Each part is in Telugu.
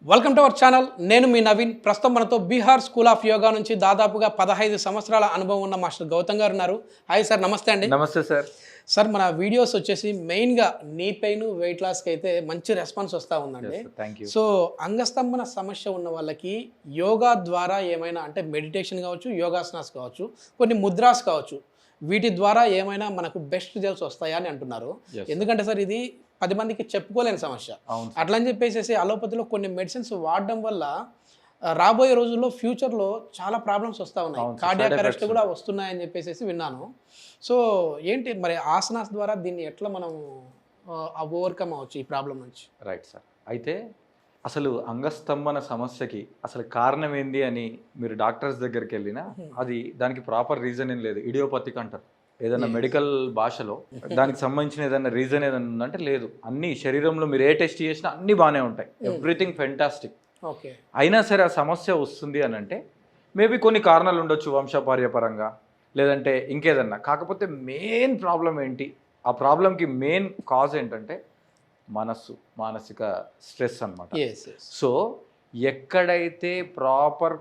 Welcome to our channel. నేను మీ నవీన్. ప్రస్తుతం మనతో బీహార్ స్కూల్ ఆఫ్ యోగా నుంచి దాదాపుగా 15 సంవత్సరాల అనుభవం ఉన్న మాస్టర్ గౌతమ్ గారు ఉన్నారు. హాయ్ సార్, నమస్తే అండి. నమస్తే సార్. సార్, మన వీడియోస్ వచ్చేసి మెయిన్గా నీ పెయిన్, వెయిట్ లాస్కి అయితే మంచి రెస్పాన్స్ వస్తూ ఉందండి. సో అంగస్తంభన సమస్య ఉన్న వాళ్ళకి యోగా ద్వారా ఏమైనా అంటే మెడిటేషన్ కావచ్చు, యోగాసనాస్ కావచ్చు, కొన్ని ముద్రాస్ కావచ్చు, వీటి ద్వారా ఏమైనా మనకు బెస్ట్ రిజల్ట్స్ వస్తాయా అని అంటున్నారు. ఎందుకంటే సార్ ఇది 10 మందికి చెప్పుకోలేని సమస్య. అట్లని చెప్పేసి అలోపతిలో కొన్ని మెడిసిన్స్ వాడడం వల్ల రాబోయే రోజుల్లో ఫ్యూచర్లో చాలా ప్రాబ్లమ్స్ వస్తూ ఉన్నాయి, కార్డియాక్ అరెస్ట్ కూడా వస్తున్నాయని చెప్పేసి విన్నాను. సో ఏంటి మరి ఆసనాస్ ద్వారా దీన్ని ఎట్లా మనం ఓవర్కమ్ అవ్వచ్చు ఈ ప్రాబ్లం నుంచి? Right sir. అయితే అసలు అంగస్తంభన సమస్యకి అసలు కారణం ఏంది అని మీరు డాక్టర్స్ దగ్గరికి వెళ్ళినా అది దానికి ప్రాపర్ రీజన్ ఏం లేదు. ఇడియోపతిక్ అంటారు ఏదైనా మెడికల్ భాషలో. దానికి సంబంధించిన ఏదైనా రీజన్ ఏదైనా ఉందంటే లేదు. అన్ని శరీరంలో మీరు ఏ టెస్ట్ చేసినా అన్ని బాగానే ఉంటాయి, ఎవ్రీథింగ్ ఫెంటాస్టిక్. అయినా సరే ఆ సమస్య వస్తుంది అని అంటే మేబీ కొన్ని కారణాలు ఉండొచ్చు, వంశపార్యపరంగా లేదంటే ఇంకేదన్నా. కాకపోతే మెయిన్ ప్రాబ్లం ఏంటి, ఆ ప్రాబ్లంకి మెయిన్ కాజ్ ఏంటంటే మానసిక స్ట్రెస్ అన్నమాట. సో ఎక్కడైతే ప్రాపర్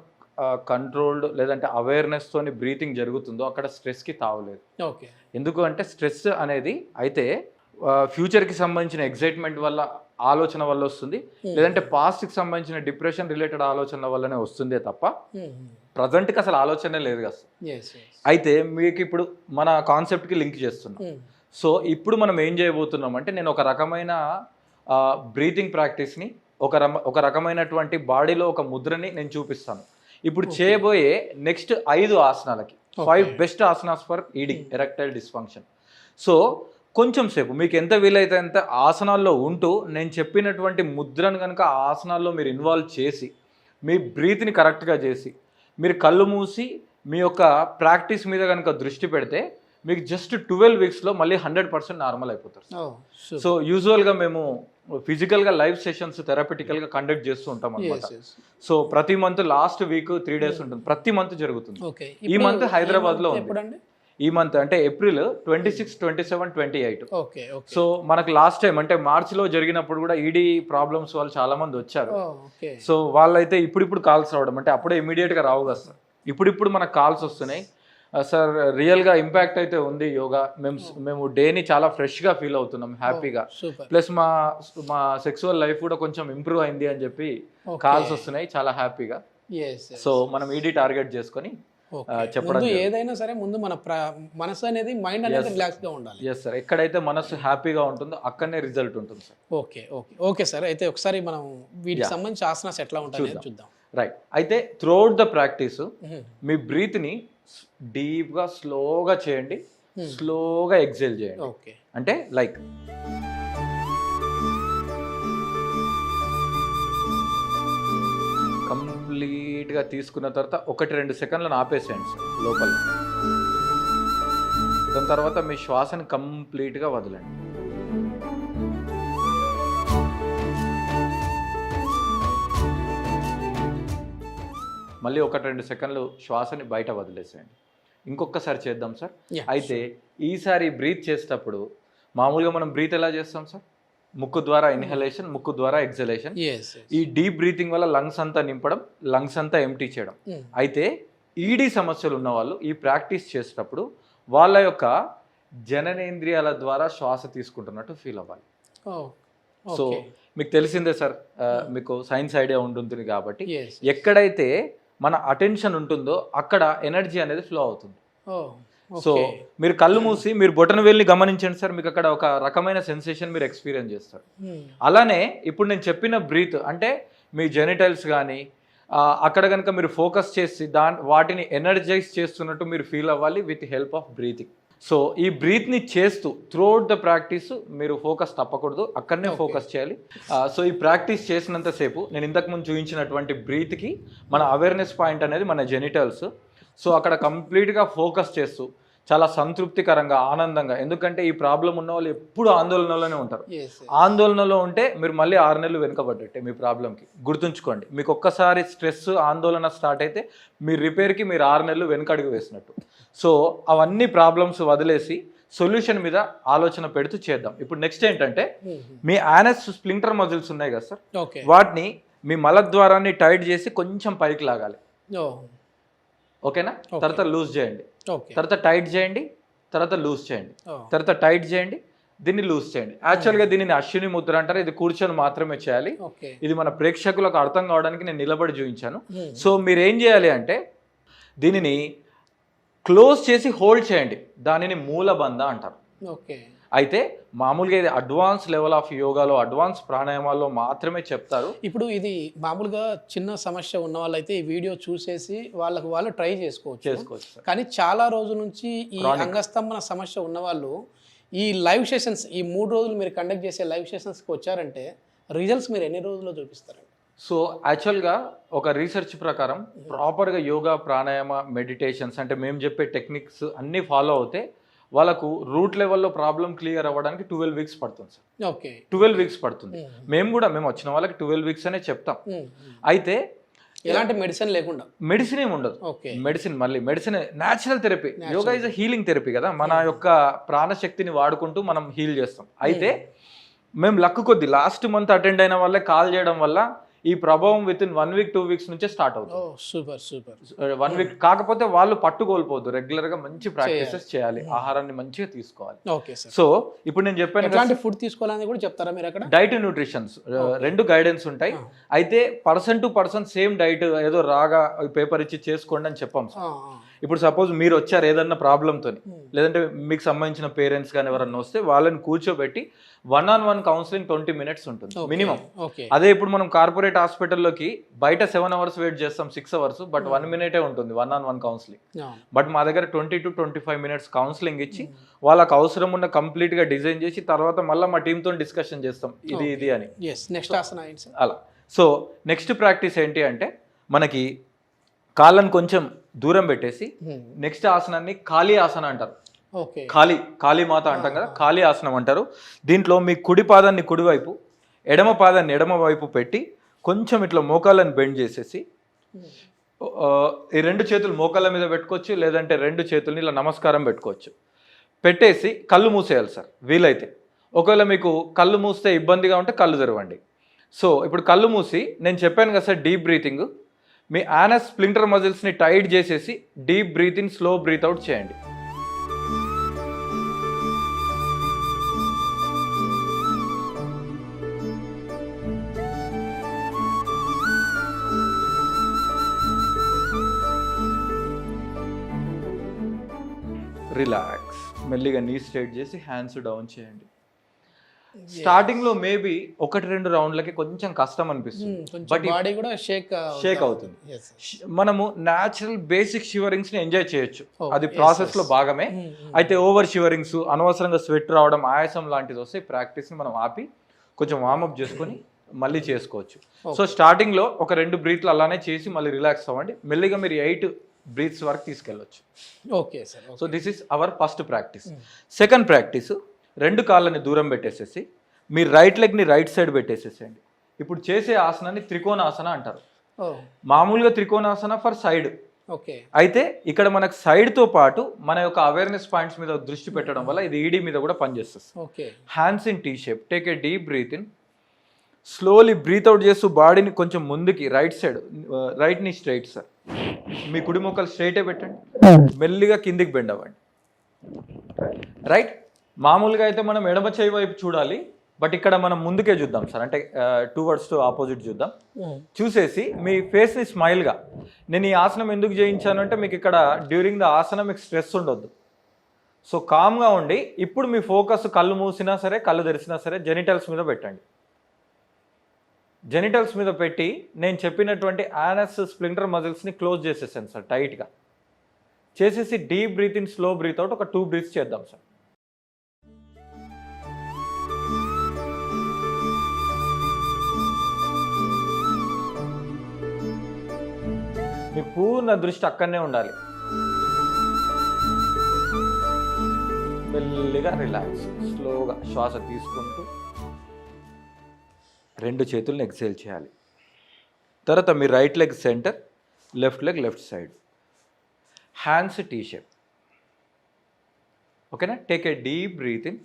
కంట్రోల్డ్ లేదంటే అవేర్నెస్తోని బ్రీతింగ్ జరుగుతుందో అక్కడ స్ట్రెస్కి తావలేదు. ఎందుకు అంటే స్ట్రెస్ అనేది అయితే ఫ్యూచర్కి సంబంధించిన ఎగ్జైట్మెంట్ వల్ల, ఆలోచన వల్ల వస్తుంది, లేదంటే పాస్ట్కి సంబంధించిన డిప్రెషన్ రిలేటెడ్ ఆలోచనల వల్లనే వస్తుందే తప్ప ప్రజెంట్కి అసలు ఆలోచనే లేదు కదా. అయితే మీకు ఇప్పుడు మన కాన్సెప్ట్కి లింక్ చేస్తున్నాం. సో ఇప్పుడు మనం ఏం చేయబోతున్నాం అంటే నేను ఒక రకమైన బ్రీతింగ్ ప్రాక్టీస్ని, ఒక రకమైనటువంటి బాడీలో ఒక ముద్రని నేను చూపిస్తాను. ఇప్పుడు చేయబోయే నెక్స్ట్ 5 ఆసనాలకి 5 బెస్ట్ ఆసనాస్ ఫర్ ఈడింగ్ ఎరెక్టైల్ డిస్ఫంక్షన్. సో కొంచెం సేపు మీకు ఎంత వీలైతే అంత ఆసనాల్లో ఉంటూ నేను చెప్పినటువంటి ముద్రను కనుక ఆసనాల్లో మీరు ఇన్వాల్వ్ చేసి మీ బ్రీత్ని కరెక్ట్గా చేసి మీరు కళ్ళు మూసి మీ యొక్క ప్రాక్టీస్ మీద కనుక దృష్టి పెడితే మీకు జస్ట్ 12 వీక్స్లో మళ్ళీ 100% నార్మల్ అయిపోతారు. సో యూజువల్గా మేము ఫిజికల్గా లైవ్ సెషన్స్ థెరపిటికల్గా కండక్ట్ చేస్తూ ఉంటాం అనమాట. సో ప్రతి మంత్ లాస్ట్ వీక్ 3 days ఉంటుంది, ప్రతి మంత్ జరుగుతుంది. ఈ మంత్ హైదరాబాద్లో ఉంది. ఈ మంత్ అంటే ఏప్రిల్ 26, 27, 28. సో మనకు లాస్ట్ టైం అంటే మార్చిలో జరిగినప్పుడు కూడా ఈడీ ప్రాబ్లమ్స్ వాళ్ళు చాలా మంది వచ్చారు. సో వాళ్ళైతే ఇప్పుడు కాల్స్ రావడం అంటే అప్పుడే ఇమీడియట్గా రావు కదా సార్, ఇప్పుడు మనకు కాల్స్ వస్తున్నాయి. సార్ రియల్గా ఇంపాక్ట్ అయితే ఉంది యోగా, మేము డేని చాలా ఫ్రెష్గా ఫీల్ అవుతున్నాం, హ్యాపీగా. ప్లస్ మా సెక్సువల్ లైఫ్ కూడా కొంచెం ఇంప్రూవ్ అయింది అని చెప్పి కాల్స్ వస్తున్నాయి, చాలా హ్యాపీగా. సో మనం ఈడీ టార్గెట్ చేసుకొని చెప్పడం, ఏదైనా సరే ముందు మన మనసు అనేది, మైండ్ అనేది రిలాక్స్ గా ఉండాలి. ఎస్ సార్, ఎక్కడైతే మనసు హ్యాపీగా ఉంటుందో అక్కడనే రిజల్ట్ ఉంటుంది సార్. Okay sir. అయితే ఒకసారి మనం వీటికి సంబంధించి ఆసనాస్ ఎట్లా ఉంటాయో చూద్దాం. రైట్. అయితే త్రూఅవుట్ ద ప్రాక్టీస్ మీ బ్రీత్ని డీప్గా స్లోగా చేయండి, స్లోగా ఎక్సేల్ చేయండి. అంటే లైక్ కంప్లీట్గా తీసుకున్న తర్వాత 1-2 సెకండ్లను ఆపేసేయండి సార్ లోపల. దాని తర్వాత మీ శ్వాసని కంప్లీట్గా వదలండి. మళ్ళీ 1-2 సెకండ్లు శ్వాసని బయట వదిలేసేయండి. ఇంకొకసారి చేద్దాం సార్. అయితే ఈసారి బ్రీత్ చేసేటప్పుడు మామూలుగా మనం బ్రీత్ ఎలా చేస్తాం సార్? ముక్కు ద్వారా ఇన్హలేషన్, ముక్కు ద్వారా ఎక్సలేషన్. ఈ డీప్ బ్రీతింగ్ వల్ల లంగ్స్ అంతా నింపడం, లంగ్స్ అంతా ఎంప్టీ చేయడం. అయితే ఈడీ సమస్యలు ఉన్న వాళ్ళు ఈ ప్రాక్టీస్ చేసేటప్పుడు వాళ్ళ యొక్క జననేంద్రియాల ద్వారా శ్వాస తీసుకుంటున్నట్టు ఫీల్ అవ్వాలి. సో మీకు తెలిసిందే సార్, మీకు సైన్స్ ఐడియా ఉంటుంది కాబట్టి ఎక్కడైతే మన అటెన్షన్ ఉంటుందో అక్కడ ఎనర్జీ అనేది ఫ్లో అవుతుంది. సో మీరు కళ్ళు మూసి మీరు బొటన వేలిని గమనించండి సార్, మీకు అక్కడ ఒక రకమైన సెన్సేషన్ మీరు ఎక్స్పీరియన్స్ చేస్తారు. అలానే ఇప్పుడు నేను చెప్పిన బ్రీత్ అంటే మీ జెనిటల్స్ కానీ అక్కడ కనుక మీరు ఫోకస్ చేసి వాటిని ఎనర్జైజ్ చేస్తున్నట్టు మీరు ఫీల్ అవ్వాలి with help of breathing. So ఈ బ్రీత్ని చేస్తూ త్రూఅవుట్ ద ప్రాక్టీస్ మీరు ఫోకస్ తప్పకూడదు, అక్కడనే ఫోకస్ చేయాలి. సో ఈ ప్రాక్టీస్ చేసినంతసేపు నేను ఇంతకుముందు చూపించినటువంటి బ్రీత్కి మన అవేర్నెస్ పాయింట్ అనేది మన జెనిటల్స్. సో అక్కడ కంప్లీట్గా ఫోకస్ చేస్తూ చాలా సంతృప్తికరంగా, ఆనందంగా, ఎందుకంటే ఈ ప్రాబ్లం ఉన్న వాళ్ళు ఎప్పుడు ఆందోళనలోనే ఉంటారు. ఆందోళనలో ఉంటే మీరు మళ్ళీ 6 నెలలు వెనుకబడ్డట్టే మీ ప్రాబ్లంకి. గుర్తుంచుకోండి, మీకు ఒక్కసారి స్ట్రెస్, ఆందోళన స్టార్ట్ అయితే మీ రిపేర్కి మీరు 6 నెలలు వెనుకడుగు వేసినట్టు. సో అవన్నీ ప్రాబ్లమ్స్ వదిలేసి సొల్యూషన్ మీద ఆలోచన పెడుతూ చేద్దాం. ఇప్పుడు నెక్స్ట్ ఏంటంటే మీ యానస్ స్ప్లింటర్ మజిల్స్ ఉన్నాయి కదా సార్, వాటిని మీ మలద్వారాన్ని టైట్ చేసి కొంచెం పైకి లాగాలి. ఓ ఓకేనా? తర్వాత లూజ్ చేయండి, ఓకే తర్వాత టైట్ చేయండి, తర్వాత లూజ్ చేయండి, ఓ తర్వాత టైట్ చేయండి, దీన్ని లూజ్ చేయండి. యాక్చువల్గా దీనిని అశ్విని ముద్ర అంటారు. ఇది కూర్చొని మాత్రమే చేయాలి. ఓకే ఇది మన ప్రేక్షకులకు అర్థం కావడానికి నేను నిలబడి చూపించాను. సో మీరు ఏం చేయాలి అంటే దీనిని క్లోజ్ చేసి హోల్డ్ చేయండి. దానిని మూలబంధ అంటారు. ఓకే అయితే మామూలుగా ఇది అడ్వాన్స్ లెవెల్ ఆఫ్ యోగాలో, అడ్వాన్స్ ప్రాణాయామాల్లో మాత్రమే చెప్తారు. ఇప్పుడు ఇది మామూలుగా చిన్న సమస్య ఉన్న వాళ్ళైతే ఈ వీడియో చూసేసి వాళ్ళు ట్రై చేసుకోవచ్చు. కానీ చాలా రోజుల నుంచి ఈ అంగస్తంభన సమస్య ఉన్న వాళ్ళు ఈ లైవ్ సెషన్స్, ఈ 3 రోజులు మీరు కండక్ట్ చేసే లైవ్ సెషన్స్కి వచ్చారంటే రిజల్ట్స్ మీరు ఎన్ని రోజుల్లో చూపిస్తారండి? సో యాక్చువల్గా ఒక రీసెర్చ్ ప్రకారం ప్రాపర్గా యోగా, ప్రాణాయామ, మెడిటేషన్స్ అంటే మేము చెప్పే టెక్నిక్స్ అన్నీ ఫాలో అవుతే వాళ్ళకు రూట్ లెవెల్లో ప్రాబ్లం క్లియర్ అవ్వడానికి 12 వీక్స్ పడుతుంది సార్. ఓకే 12 వీక్స్ పడుతుంది. మేము వచ్చిన వాళ్ళకి 12 వీక్స్ అనే చెప్తాం. అయితే ఎలాంటి మెడిసిన్ లేకుండా, మెడిసిన్ ఏమి ఉండదు. Okay medicine natural therapy. Yoga is healing therapy కదా. మన యొక్క ప్రాణశక్తిని వాడుకుంటూ మనం హీల్ చేస్తాం. అయితే మేము లక్ కొద్ది లాస్ట్ మంత్ అటెండ్ అయిన వాళ్ళే కాల్ చేయడం వల్ల ఈ ప్రభావం విత్ ఇన్ 1 వీక్ 2 వీక్స్ నుంచే స్టార్ట్ అవుతుంది. Super 1 week. కాకపోతే వాళ్ళు పట్టుకోల్పోద్దు. రెగ్యులర్ గా మంచి ప్రాక్టీసెస్ చేయాలి, ఆహారాన్ని మంచిగా తీసుకోవాలి. Okay sir. సో ఇప్పుడు నేను చెప్పాను ఎలాంటి ఫుడ్ తీసుకోవాలని కూడా చెప్తారా మీరు అక్కడ? డైట్, న్యూట్రిషన్స్ 2 గైడెన్స్ ఉంటాయి. అయితే person to person same diet ఏదో రాగా పేపర్ ఇచ్చి చేసుకోండి అని చెప్పాం సార్. ఇప్పుడు సపోజ్ మీరు వచ్చారు ఏదన్నా ప్రాబ్లంతో, లేదంటే మీకు సంబంధించిన పేరెంట్స్ కానీ ఎవరన్నా వస్తే వాళ్ళని కూర్చోబెట్టి 1-on-1 కౌన్సిలింగ్ 20 minutes ఉంటుంది మినిమం. అదే ఇప్పుడు మనం కార్పొరేట్ హాస్పిటల్లోకి బయట 7 hours వెయిట్ చేస్తాం, 6 hours, బట్ 1 minute ఉంటుంది 1-on-1 కౌన్సిలింగ్. బట్ మా దగ్గర 20 to 25 minutes కౌన్సిలింగ్ ఇచ్చి వాళ్ళకి అవసరం ఉన్న కంప్లీట్ గా డిజైన్ చేసి తర్వాత మళ్ళీ మా టీంతో డిస్కషన్ చేస్తాం ఇది అని. అలా. సో నెక్స్ట్ ప్రాక్టీస్ ఏంటి అంటే మనకి కాళ్ళను కొంచెం దూరం పెట్టేసి నెక్స్ట్ ఆసనాన్ని ఖాళీ ఆసన అంటారు. కాళీమాత అంటాం కదా, ఖాళీ ఆసనం అంటారు. దీంట్లో మీ కుడి పాదాన్ని కుడివైపు, ఎడమ పాదాన్ని ఎడమ వైపు పెట్టి కొంచెం ఇట్లా మోకాళ్ళని బెండ్ చేసేసి ఈ 2 చేతులు మోకాళ్ళ మీద పెట్టుకోవచ్చు, లేదంటే 2 చేతుల్ని ఇలా నమస్కారం పెట్టుకోవచ్చు. పెట్టేసి కళ్ళు మూసేయాలి సార్ వీలైతే. ఒకవేళ మీకు కళ్ళు మూస్తే ఇబ్బందిగా ఉంటే కళ్ళు తెరవండి. సో ఇప్పుడు కళ్ళు మూసి నేను చెప్పాను కదా సార్ డీప్ బ్రీతింగ్, మీ యానస్ స్ప్లింటర్ మజిల్స్ని టైట్ చేసేసి deep breath in, slow breath out చేయండి. రిలాక్స్. మెల్లిగా నీ స్ట్రైట్ చేసి హ్యాండ్స్ డౌన్ చేయండి. స్టార్టింగ్ లో మేబీ 1-2 రౌండ్లకి కొంచెం కష్టం అనిపిస్తుంది, బట్ బాడీ కూడా షేక్ అవుతుంది. మనము న్యాచురల్ బేసిక్ షివరింగ్స్ ని ఎంజాయ్ చేయొచ్చు, అది ప్రాసెస్ లో భాగమే. అయితే ఓవర్ షివరింగ్స్, అనవసరంగా స్వెట్ రావడం, ఆయాసం లాంటిది వస్తే ప్రాక్టీస్ ని మనం ఆపి కొంచెం వార్మప్ చేసుకొని మళ్ళీ చేసుకోవచ్చు. సో స్టార్టింగ్ లో ఒక 2 బ్రీత్లు అలానే చేసి మళ్ళీ రిలాక్స్ అవ్వండి. మెల్లిగా మీరు 8 బ్రీత్స్ వరకు తీసుకెళ్ళొచ్చు. Okay sir. So this is our first practice. Second practice, 2 కాళ్ళని దూరం పెట్టేసేసి మీ రైట్ లెగ్ని రైట్ సైడ్ పెట్టేసేసేయండి. ఇప్పుడు చేసే ఆసనాన్ని త్రికోణాసన అంటారు. మామూలుగా త్రికోణాసన ఫర్ సైడ్. అయితే ఇక్కడ మనకు సైడ్తో పాటు మన యొక్క అవేర్నెస్ పాయింట్స్ మీద దృష్టి పెట్టడం వల్ల ఇది ఈడీ మీద కూడా పనిచేస్తుంది. Hands in T shape, take a deep breath in, slowly breath out చేస్తూ బాడీని కొంచెం ముందుకి, రైట్ సైడ్, రైట్ని స్ట్రైట్ సార్, మీ కుడి మొక్కలు స్ట్రైటే పెట్టండి. మెల్లిగా కిందికి బెండ్ అవ్వండి. రైట్. మామూలుగా అయితే మనం ఎడమ చేయి వైపు చూడాలి, బట్ ఇక్కడ మనం ముందుకే చూద్దాం సార్, అంటే టువర్డ్స్ టు ఆపోజిట్ చూద్దాం. చూసేసి మీ ఫేస్ని స్మైల్గా, నేను ఈ ఆసనం ఎందుకు చేయించాను అంటే మీకు ఇక్కడ డ్యూరింగ్ ద ఆసనం మీకు స్ట్రెస్ ఉండొద్దు. సో కామ్గా ఉండి ఇప్పుడు మీ ఫోకస్ కళ్ళు మూసినా సరే కళ్ళు తెరిచినా సరే జెనిటల్స్ మీద పెట్టండి. జెనిటల్స్ మీద పెట్టి నేను చెప్పినటువంటి యానస్ స్ప్లింటర్ మజిల్స్ని క్లోజ్ చేసేసాను సార్ టైట్గా. చేసేసి deep breath in, slow breath out ఒక 2 బ్రీత్స్ చేద్దాం సార్. మీ పూర్ణ దృష్టి అక్కడనే ఉండాలి. మెల్లిగా రిలాక్స్, స్లోగా శ్వాస తీసుకుంటూ 2 చేతులను ఎక్సేల్ చేయాలి. తర్వాత మీ right leg centre, left leg left side, hands T shape. ఓకేనా? Take a deep breath in.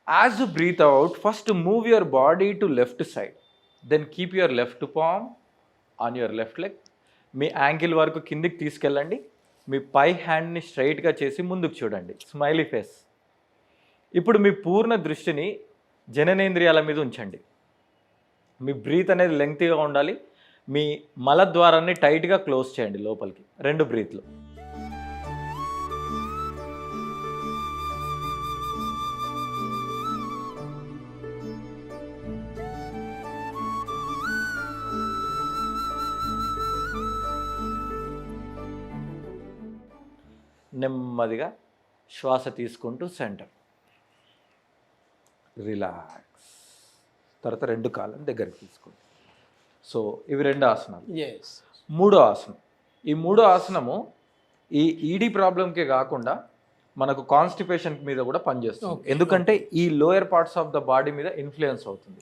As you breathe out, first move your body to left side. Then keep your left palm on your left leg. మీ యాంకిల్ వరకు కిందికి తీసుకెళ్ళండి. మీ పై హ్యాండ్ని స్ట్రైట్గా చేసి ముందుకు చూడండి, స్మైలీ ఫేస్. ఇప్పుడు మీ పూర్ణ దృష్టిని జననేంద్రియాల మీద ఉంచండి. మీ బ్రీత్ అనేది లెంగ్తీగా ఉండాలి. మీ మలద్వారాన్ని టైట్గా క్లోజ్ చేయండి లోపలికి, 2 బ్రీత్లు. నెమ్మదిగా శ్వాస తీసుకుంటూ సెంటర్, రిలాక్స్. తర్వాత 2 కాళ్ళని దగ్గరికి తీసుకోండి. సో ఇవి 2 ఆసనాలు. మూడో ఆసనం. ఈ మూడో ఆసనము ఈ ఈడీ ప్రాబ్లంకే కాకుండా మనకు కాన్స్టిపేషన్ మీద కూడా పనిచేస్తుంది. ఎందుకంటే ఈ lower parts of the body మీద ఇన్ఫ్లుయెన్స్ అవుతుంది.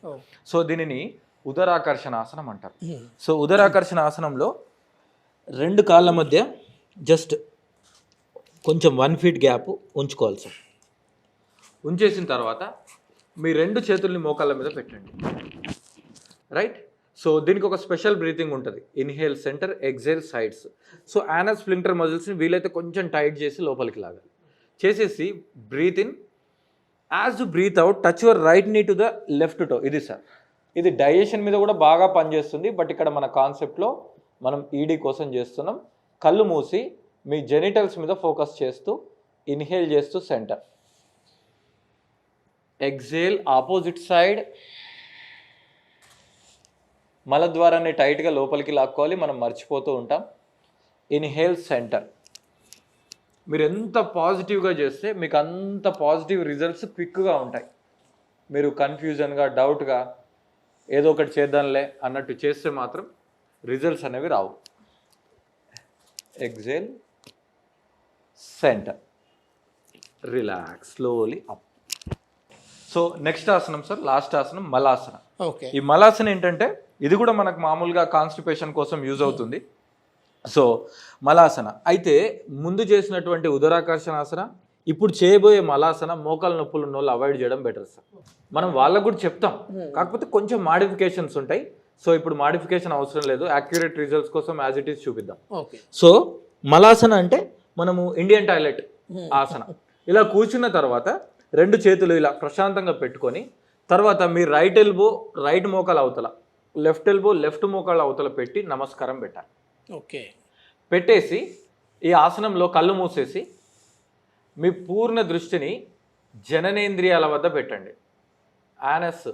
సో దీనిని ఉదరాకర్షణ ఆసనం అంటారు. సో ఉదరాకర్షణ ఆసనంలో 2 కాళ్ళ మధ్య జస్ట్ కొంచెం 1 ఫీట్ గ్యాప్ ఉంచుకోవాలి సార్. ఉంచేసిన తర్వాత మీ 2 చేతుల్ని మోకాళ్ళ మీద పెట్టండి. రైట్. సో దీనికి ఒక స్పెషల్ బ్రీతింగ్ ఉంటుంది. Inhale centre, exhale sides. So anus sphincter మజిల్స్ని వీలైతే కొంచెం టైట్ చేసి లోపలికి లాగాలి. చేసేసి breath in. As you breathe out, touch your right knee to the left toe. ఇది సార్, ఇది డైజెషన్ మీద కూడా బాగా పనిచేస్తుంది. బట్ ఇక్కడ మన కాన్సెప్ట్లో మనం ఈడీ కోసం చేస్తున్నాం. కళ్ళు మూసి మీ జెనిటల్స్ మీద ఫోకస్ చేస్తూ ఇన్హేల్ చేస్తూ సెంటర్, ఎక్సేల్ ఆపోజిట్ సైడ్. మలద్వారాన్ని టైట్గా లోపలికి లాక్కోవాలి, మనం మర్చిపోతూ ఉంటాం. Inhale centre. మీరు ఎంత పాజిటివ్గా చేస్తే మీకు అంత పాజిటివ్ రిజల్ట్స్ క్విక్గా ఉంటాయి. మీరు కన్ఫ్యూజన్గా, డౌట్గా ఏదో ఒకటి చేద్దాంలే అన్నట్టు చేస్తే మాత్రం రిజల్ట్స్ అనేవి రావు. Exhale centre, relax, slowly up. So next ఆసనం సార్, లాస్ట్ ఆసనం మలాసన. ఈ మలాసన ఏంటంటే ఇది కూడా మనకు మామూలుగా కాన్స్టిపేషన్ కోసం యూజ్ అవుతుంది. సో మలాసన అయితే ముందు చేసినటువంటి ఉదరాకర్షణాసన, ఇప్పుడు చేయబోయే మలాసన మోకాల నొప్పులు ఉన్న వాళ్ళు అవాయిడ్ చేయడం బెటర్ సార్. మనం వాళ్ళకు కూడా చెప్తాం, కాకపోతే కొంచెం మాడిఫికేషన్స్ ఉంటాయి. సో ఇప్పుడు మాడిఫికేషన్ అవసరం లేదు, యాక్యురేట్ రిజల్ట్స్ కోసం యాజ్ ఇట్ ఈస్ చూపిద్దాం. సో మలాసన అంటే మనము ఇండియన్ టాయిలెట్ ఆసన. ఇలా కూర్చున్న తర్వాత 2 చేతులు ఇలా ప్రశాంతంగా పెట్టుకొని, తర్వాత మీ రైట్ ఎల్బో రైట్ మోకాల అవతల, లెఫ్ట్ ఎల్బో లెఫ్ట్ మోకాల అవతల పెట్టి నమస్కారం పెట్టాలి. పెట్టేసి ఈ ఆసనంలో కళ్ళు మూసేసి మీ పూర్ణ దృష్టిని జననేంద్రియాల వద్ద పెట్టండి. యానస్,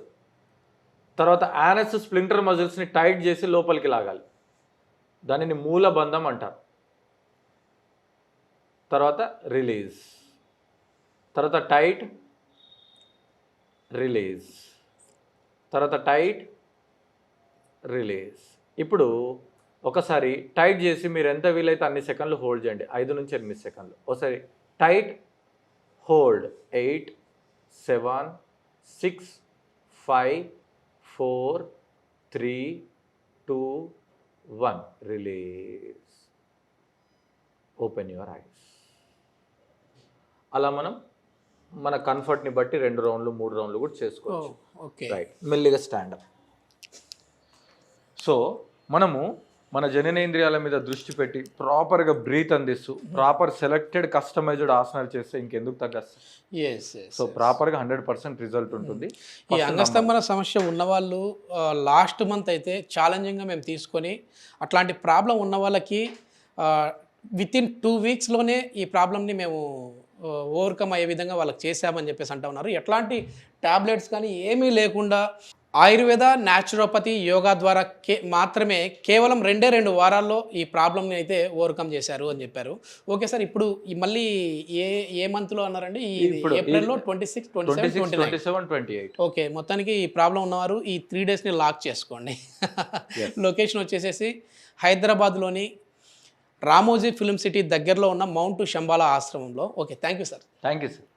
తర్వాత యానస్ స్ప్లింటర్ మజిల్స్ని టైట్ చేసి లోపలికి లాగాలి. దానిని మూలబంధం అంటారు. తర్వాత రిలీజ్, తర్వాత టైట్, రిలీజ్, తర్వాత టైట్, రిలీజ్. ఇప్పుడు ఒకసారి టైట్ చేసి మీరు ఎంత వీలైతే అన్ని సెకండ్లు హోల్డ్ చేయండి, 5 నుంచి 8 సెకండ్లు. ఒకసారి tight, hold, 8, 7, 6, 5, 4, 3, 2, 1. Release. Open your eyes. అలా మనం మన కంఫర్ట్ని బట్టి 2 రౌండ్లు 3 రౌండ్లు కూడా చేసుకోవచ్చు. రైట్. మెల్లిగా స్టాండప్. సో మనము మన జననేంద్రియాల మీద దృష్టి పెట్టి ప్రాపర్గా బ్రీత్ అందిస్తూ ప్రాపర్ సెలెక్టెడ్ కస్టమైజ్డ్ ఆసనాలు చేస్తే ఇంకెందుకు తగ్గచ్చు. సో ప్రాపర్గా 100% రిజల్ట్ ఉంటుంది. ఈ అంగస్తంభన సమస్య ఉన్నవాళ్ళు లాస్ట్ మంత్ అయితే ఛాలెంజింగ్గా మేము తీసుకొని అట్లాంటి ప్రాబ్లం ఉన్న వాళ్ళకి వితిన్ 2 వీక్స్లోనే ఈ ప్రాబ్లమ్ని మేము ఓవర్కమ్ అయ్యే విధంగా వాళ్ళకి చేసామని చెప్పేసి అంటూ ఉన్నారు. ఎట్లాంటి ట్యాబ్లెట్స్ కానీ ఏమీ లేకుండా ఆయుర్వేద, న్యాచురోపతి, యోగా ద్వారా మాత్రమే కేవలం 2 వారాల్లో ఈ ప్రాబ్లమ్ని అయితే ఓవర్కమ్ చేశారు అని చెప్పారు. ఓకే సార్, ఇప్పుడు మళ్ళీ ఏ మంత్లో అన్నారండి? ఏప్రిల్లో 26, 27, 28. ఓకే, మొత్తానికి ఈ ప్రాబ్లం ఉన్నవారు ఈ 3 డేస్ని లాక్ చేసుకోండి. లొకేషన్ వచ్చేసేసి హైదరాబాద్లోని రామోజీ ఫిల్మ్ సిటీ దగ్గరలో ఉన్న మౌంట్ శంబాలా ఆశ్రమంలో. Okay, thank you sir. Thank you sir.